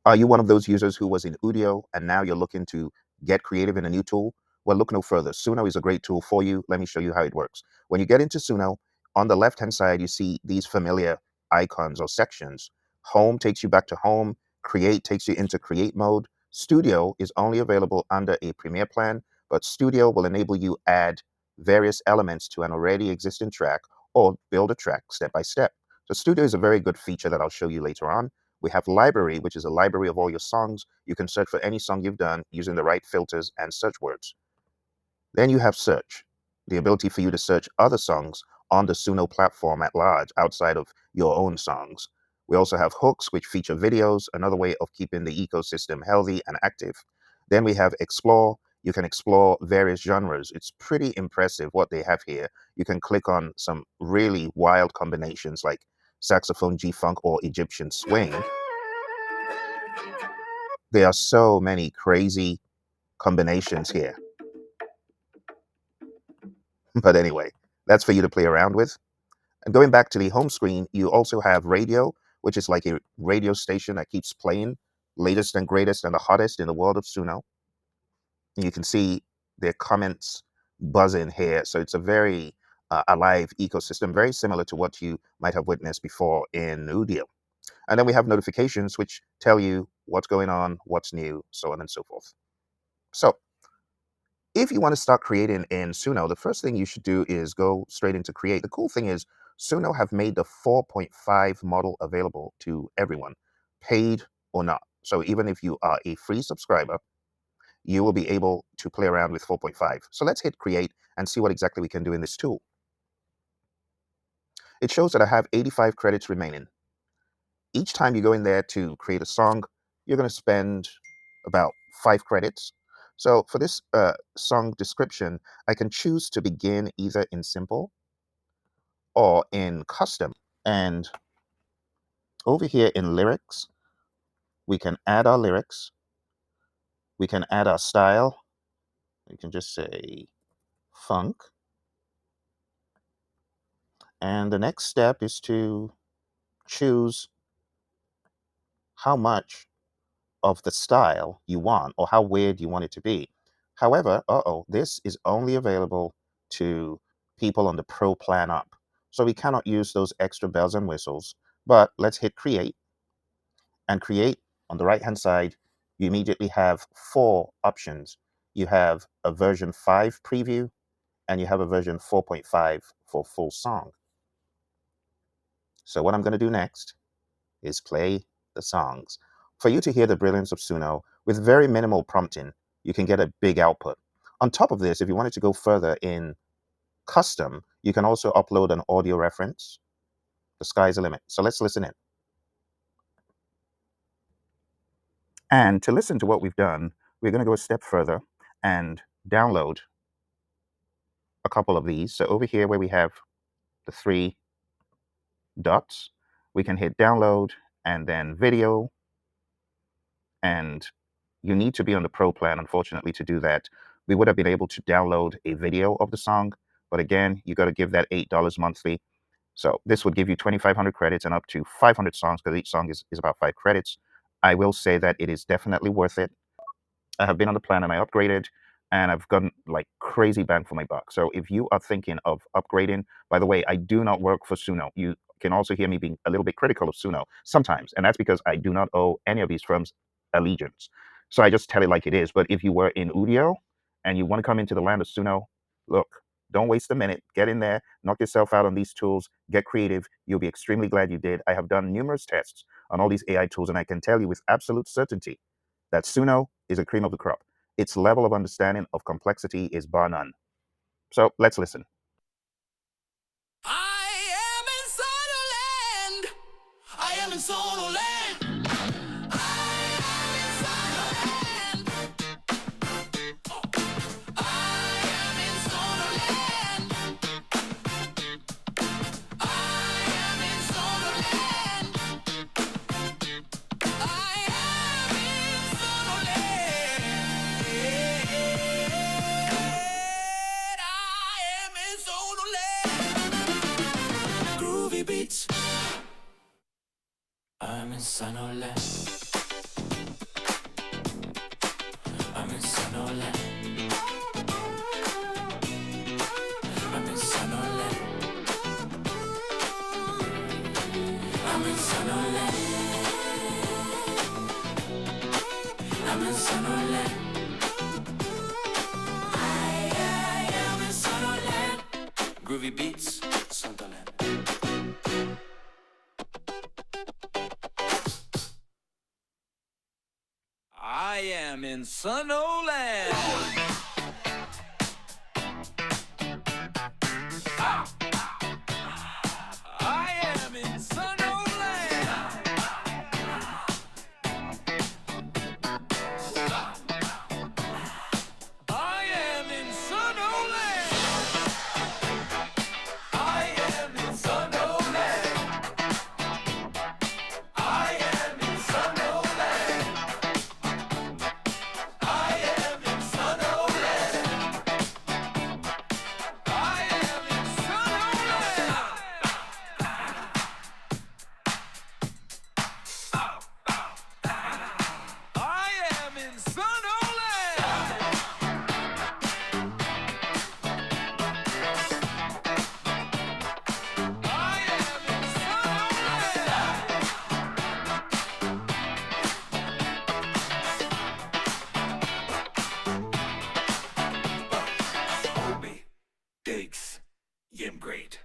Are you one of those users who was in Udio and now you're looking to get creative in a new tool? Well, look no further. Suno is a great tool for you. Let me show you how it works. When you get into Suno, on the left-hand side, you see these familiar icons or sections. Home takes you back to home. Create takes you into create mode. Studio is only available under a Premiere plan, but Studio will enable you add various elements to an already existing track or build a track step by step. So Studio is a very good feature that I'll show you later on. We have library, which is a library of all your songs. You can search for any song you've done using the right filters and search words. Then you have search, the ability for you to search other songs on the Suno platform at large outside of your own songs. We also have hooks, which feature videos, another way of keeping the ecosystem healthy and active. Then we have explore. You can explore various genres. It's pretty impressive what they have here. You can click on some really wild combinations like saxophone G-funk or Egyptian swing. There are so many crazy combinations here. But anyway, that's for you to play around with. And going back to the home screen, you also have radio, which is like a radio station that keeps playing latest and greatest and the hottest in the world of Suno. And you can see their comments buzzing here. So it's a very alive ecosystem, very similar to what you might have witnessed before in Udio. And then we have notifications, which tell you what's going on, what's new, so on and so forth. So if you want to start creating in Suno, the first thing you should do is go straight into create. The cool thing is Suno have made the 4.5 model available to everyone, paid or not. So even if you are a free subscriber, you will be able to play around with 4.5. So let's hit create and see what exactly we can do in this tool. It shows that I have 85 credits remaining. Each time you go in there to create a song, you're going to spend about 5 credits. So for this song description, I can choose to begin either in simple or in custom. And over here in lyrics, we can add our lyrics. We can add our style. We can just say funk. And the next step is to choose how much of the style you want or how weird you want it to be. However, this is only available to people on the Pro plan up. So we cannot use those extra bells and whistles, but let's hit create. And create on the right hand side, you immediately have 4 options. You have a version 5 preview and you have a version 4.5 for full song. So what I'm going to do next is play the songs. For you to hear the brilliance of Suno, with very minimal prompting, you can get a big output. On top of this, if you wanted to go further in custom, you can also upload an audio reference. The sky's the limit. So let's listen in. And to listen to what we've done, we're going to go a step further and download a couple of these. So over here where we have the 3 dots, we can hit download and then video. And you need to be on the Pro plan, unfortunately, to do that. We would have been able to download a video of the song, but again, you got to give that $8 monthly. So this would give you 2,500 credits and up to 500 songs, because each song is about 5 credits. I will say that it is definitely worth it. I have been on the plan and I upgraded, and I've gotten like crazy bang for my buck. So if you are thinking of upgrading, by the way, I do not work for Suno. You can also hear me being a little bit critical of Suno sometimes, and that's because I do not owe any of these firms allegiance. So I just tell it like it is. But if you were in Udio and you want to come into the land of Suno, look, don't waste a minute. Get in there, knock yourself out on these tools, get creative. You'll be extremely glad you did. I have done numerous tests on all these AI tools, and I can tell you with absolute certainty that Suno is a cream of the crop. Its level of understanding of complexity is bar none. So let's listen. I am in Sonoland. I am in Sonoland. I'm in Sonoland. Groovy beats, Sunderland. I am in Suno Land. I am in Suno Land. I am in Suno Land. I am in Suno Land. I am in Suno Land. I am in Suno Land. I am in Suno Land. I am in Suno Land. I am in Suno Land. Obi, Diggs, Yim Great.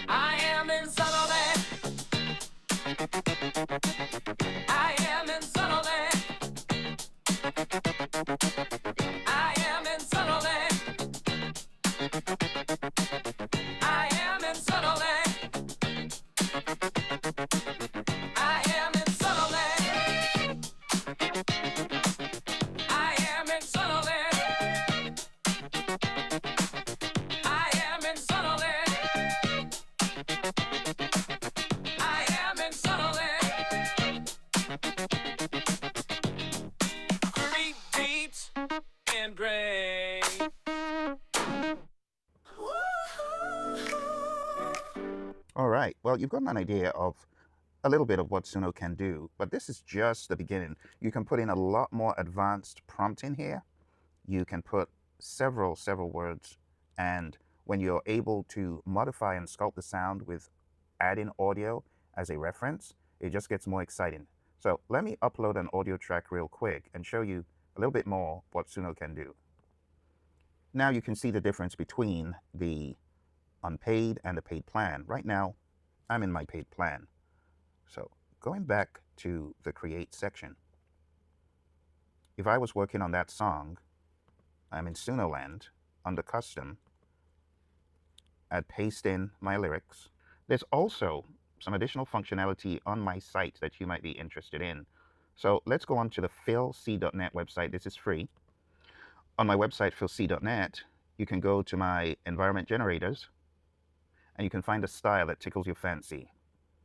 I am in Sunderland. I am in Sunderland. I am in Sunderland. I am in Sunderland. I am in Sunderland. I am in Sunderland. I am in Sunderland. I am in Sunderland. Green beats and gray. All right, well, you've gotten an idea of a little bit of what Suno can do, but this is just the beginning. You can put in a lot more advanced prompt in here. You can put several words, and when you're able to modify and sculpt the sound with adding audio as a reference, it just gets more exciting. So let me upload an audio track real quick and show you a little bit more what Suno can do. Now you can see the difference between the unpaid and the paid plan. Right now, I'm in my paid plan. So going back to the create section, if I was working on that song, I'm in Suno Land, under custom, I'd paste in my lyrics. There's also some additional functionality on my site that you might be interested in. So let's go on to the philc.net website. This is free. On my website, philc.net, you can go to my environment generators, and you can find a style that tickles your fancy.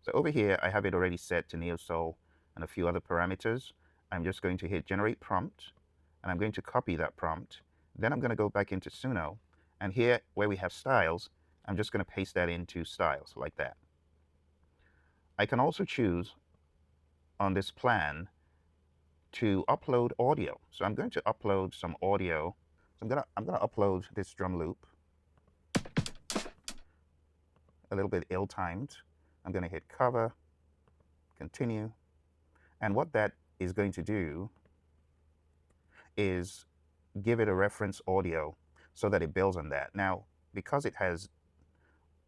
So over here, I have it already set to neo soul and a few other parameters. I'm just going to hit generate prompt, and I'm going to copy that prompt. Then I'm going to go back into Suno, and here where we have styles, I'm just going to paste that into styles like that. I can also choose on this plan to upload audio. So I'm going to upload some audio. So I'm going to upload this drum loop, a little bit ill-timed. I'm going to hit cover, continue, and what that is going to do is give it a reference audio so that it builds on that. Now, because it has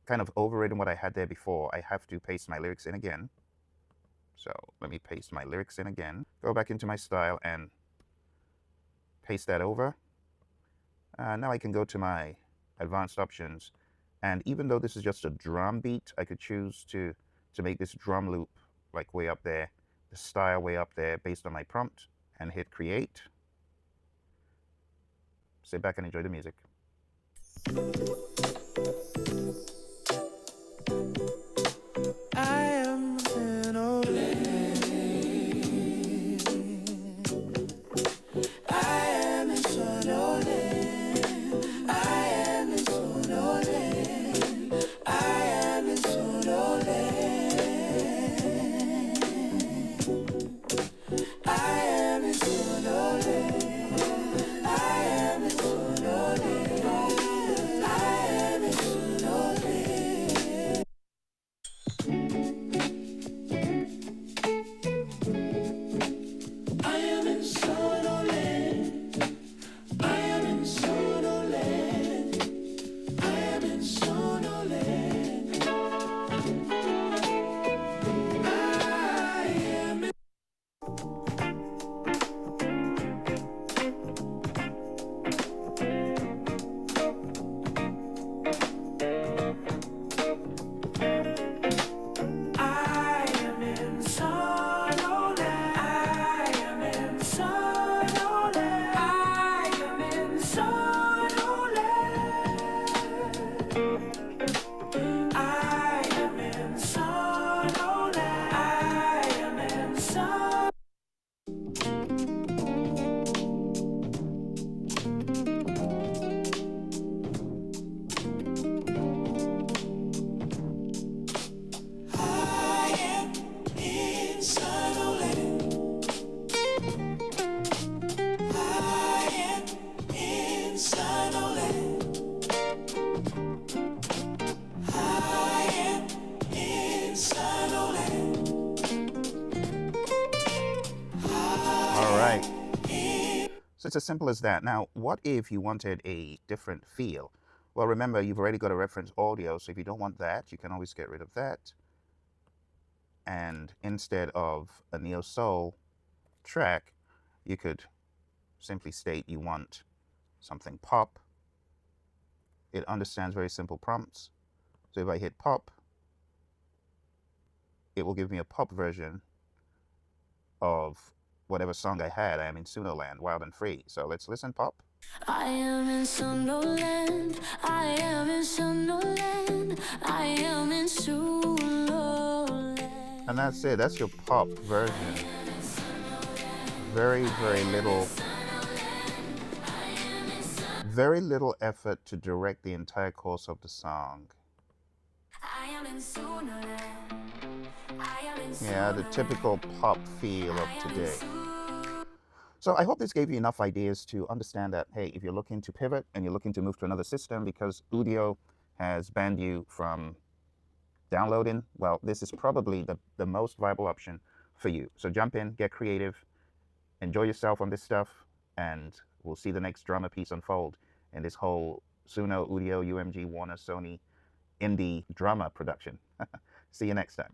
kind of overridden what I had there before, I have to paste my lyrics in again. So let me paste my lyrics in again, go back into my style and paste that over. Now I can go to my advanced options, and even though this is just a drum beat, I could choose to make this drum loop like way up there, the style way up there based on my prompt, and hit create. Sit back and enjoy the music. I am in old I am in Suno Land. I am in Suno Land. it's as simple as that. Now, what if you wanted a different feel? Well, remember, you've already got a reference audio, so if you don't want that, you can always get rid of that. And instead of a neo soul track, you could simply state you want something pop. It understands very simple prompts. So if I hit pop, it will give me a pop version of whatever song I had. I am in Suno Land, Wild and Free. So let's listen pop. I am in Suno Land. I am in Suno Land. I am in Suno Land. And that's it. That's your pop version. Very little effort to direct the entire course of the song. I am in Suno Land. I am in Yeah, the typical pop feel of today. So I hope this gave you enough ideas to understand that, hey, if you're looking to pivot and you're looking to move to another system because Udio has banned you from downloading, well, this is probably the most viable option for you. So jump in, get creative, enjoy yourself on this stuff, and we'll see the next drama piece unfold in this whole Suno, Udio, UMG, Warner, Sony indie drama production. See you next time.